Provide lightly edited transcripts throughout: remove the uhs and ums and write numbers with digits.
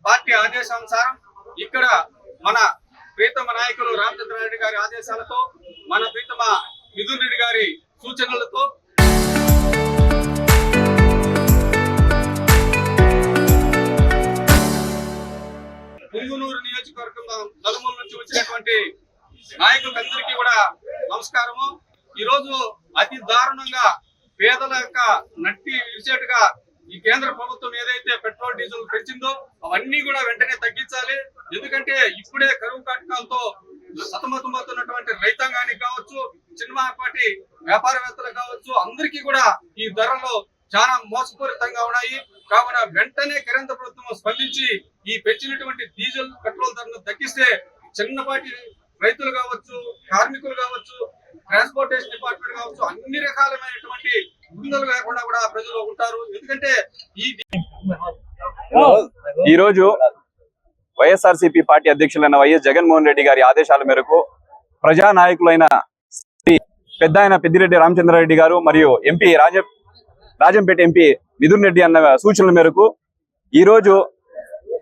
Party ఆదేశానుసారం ఇక్కడ మన ప్రీతమ నాయకులు రామచంద్రారెడ్డి గారి ఆదేశాలతో, మన ప్రీతమ మిథున్ రెడ్డి గారి సూచనలతో పుంగునూరు నియోజకవర్గం నలుమూల నుంచి వచ్చినటువంటి నాయకులందరికీ కూడా నమస్కారము. ఈరోజు అతి దారుణంగా పేదల యొక్క నట్టి విరిచేట్టుగా ఈ కేంద్ర ప్రభుత్వం ఏదైతే పెట్రోల్ డీజిల్ పెంచిందో అవన్నీ కూడా వెంటనే తగ్గించాలి. ఎందుకంటే ఇప్పుడే కరువు కాటకాలతో సతమతమవుతున్నటువంటి రైతాంగానికి కావచ్చు, చిన్నపాటి వ్యాపారవేత్తలు కావచ్చు, అందరికీ కూడా ఈ ధరలు చాలా మోసపూరితంగా ఉన్నాయి. కావున వెంటనే కేంద్ర ప్రభుత్వం స్పందించి ఈ పెంచినటువంటి డీజిల్ పెట్రోల్ ధరను తగ్గిస్తే చిన్నపాటి రైతులు కావచ్చు, కార్మికులు కావచ్చు, ట్రాన్స్పోర్టేషన్ డిపార్ట్మెంట్ కావచ్చు, అన్ని రకాలమైనటువంటి ఇబ్బందులు లేకుండా కూడా ప్రజలు ఉంటారు. ఎందుకంటే ఈ రోజు వైఎస్ఆర్సీపీ పార్టీ అధ్యక్షులైన వైఎస్ జగన్మోహన్ రెడ్డి గారి ఆదేశాల మేరకు ప్రజా నాయకులైన పెద్దాయన పెద్దిరెడ్డి రామచంద్రారెడ్డి గారు మరియు ఎంపీ రాజంపేట ఎంపీ మిథున్ రెడ్డి అన్న సూచనల మేరకు ఈ రోజు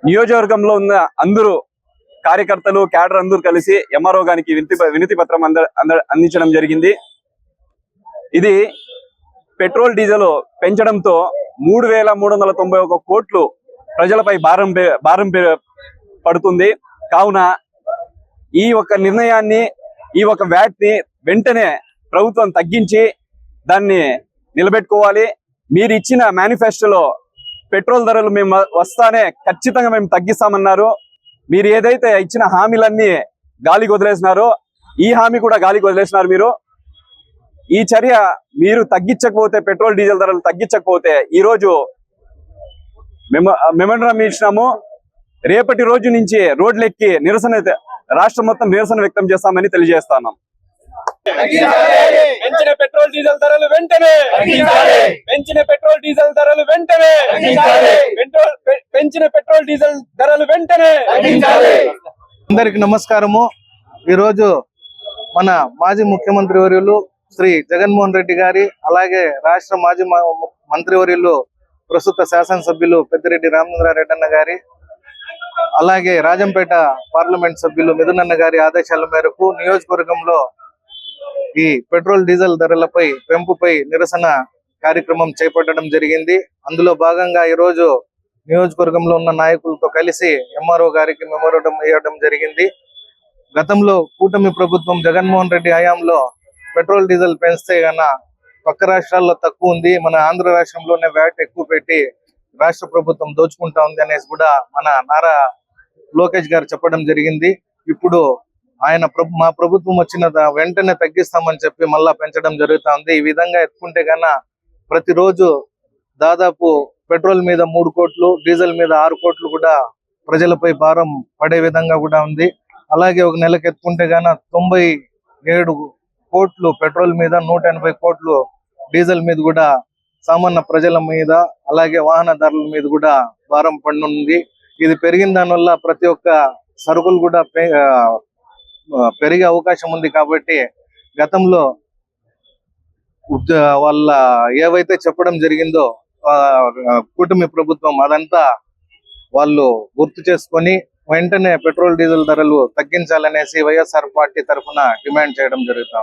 నియోజకవర్గంలో ఉన్న అందరూ కార్యకర్తలు, క్యాడర్ అందరూ కలిసి ఎంఆర్ఓ గారికి వినతి పత్రం అందించడం జరిగింది. ఇది పెట్రోల్ డీజిల్ పెంచడంతో 3,391 కోట్లు ప్రజలపై భారం పడుతుంది. కావున ఈ ఒక్క నిర్ణయాన్ని, ఈ ఒక్క వ్యాట్ ని వెంటనే ప్రభుత్వం తగ్గించి దాన్ని నిలబెట్టుకోవాలి. మీరు ఇచ్చిన మేనిఫెస్టోలో పెట్రోల్ ధరలు మేము వస్తానే ఖచ్చితంగా మేము తగ్గిస్తామన్నారు. మీరు ఏదైతే ఇచ్చిన హామీలన్నీ గాలికి వదిలేసినారో ఈ హామీ కూడా గాలికి వదిలేసినారు. మీరు ఈ చర్య మీరు తగ్గించకపోతే, పెట్రోల్ డీజిల్ ధరలు తగ్గించకపోతే ఈ రోజు మెమోరాండం ఇచ్చినాము. రేపటి రోజు నుంచి రోడ్లెక్కి నిరసన, రాష్ట్రం మొత్తం నిరసన వ్యక్తం చేస్తామని తెలియజేస్తున్నాం. పెంచిన పెట్రోల్ డీజిల్ ధరలు వెంటనే, పెంచిన పెట్రోల్ డీజిల్ ధరలు వెంటనే, పెంచిన పెట్రోల్ డీజిల్ ధరలు వెంటనే. అందరికి నమస్కారము. ఈరోజు మన మాజీ ముఖ్యమంత్రి వర్యులు శ్రీ జగన్మోహన్ రెడ్డి గారి, అలాగే రాష్ట్ర మాజీ మంత్రివర్యులు ప్రస్తుత శాసనసభ్యులు పెద్దిరెడ్డి రామచంద్రారెడ్డి అన్న గారి, అలాగే రాజంపేట పార్లమెంట్ సభ్యులు మిథున్ అన్న గారి ఆదేశాల మేరకు నియోజకవర్గంలో ఈ పెట్రోల్ డీజిల్ ధరలపై పెంపుపై నిరసన కార్యక్రమం చేపట్టడం జరిగింది. అందులో భాగంగా ఈరోజు నియోజకవర్గంలో ఉన్న నాయకులతో కలిసి ఎంఆర్ఓ గారికి మెమోరాండం ఇవ్వడం జరిగింది. గతంలో కూటమి ప్రభుత్వం జగన్మోహన్ రెడ్డి హయాంలో పెట్రోల్ డీజిల్ పెంచితే కన్నా పక్క రాష్ట్రాల్లో తక్కువ ఉంది, మన ఆంధ్ర రాష్ట్రంలోనే వ్యాట్ ఎక్కువ పెట్టి రాష్ట్ర ప్రభుత్వం దోచుకుంటా ఉంది అనేసి కూడా మన నారా లోకేష్ గారు చెప్పడం జరిగింది. ఇప్పుడు ఆయన మా ప్రభుత్వం వచ్చిన వెంటనే తగ్గిస్తామని చెప్పి మళ్ళా పెంచడం జరుగుతా ఉంది. ఈ విధంగా ఎత్తుకుంటే కన్నా ప్రతిరోజు దాదాపు పెట్రోల్ మీద 3 కోట్లు, డీజిల్ మీద 6 కోట్లు కూడా ప్రజలపై భారం పడే విధంగా కూడా ఉంది. అలాగే ఒక నెలకు ఎత్తుకుంటే గాన 97 కోట్లు పెట్రోల్ మీద, 180 కోట్లు డీజిల్ మీద కూడా సామాన్య ప్రజల మీద, అలాగే వాహనదారుల మీద కూడా భారం పడనుంది. ఇది పెరిగిన దానివల్ల ప్రతి ఒక్క సరుకులు కూడా పెరిగే అవకాశం ఉంది. కాబట్టి గతంలో వాళ్ళ ఏవైతే చెప్పడం జరిగిందో కూటమి ప్రభుత్వం అదంతా వాళ్ళు గుర్తు చేసుకొని వెంటనే పెట్రోల్ డీజిల్ ధరలు తగ్గించాలనేసి వైఎస్ఆర్ పార్టీ తరఫున డిమాండ్ చేయడం జరుగుతుంది.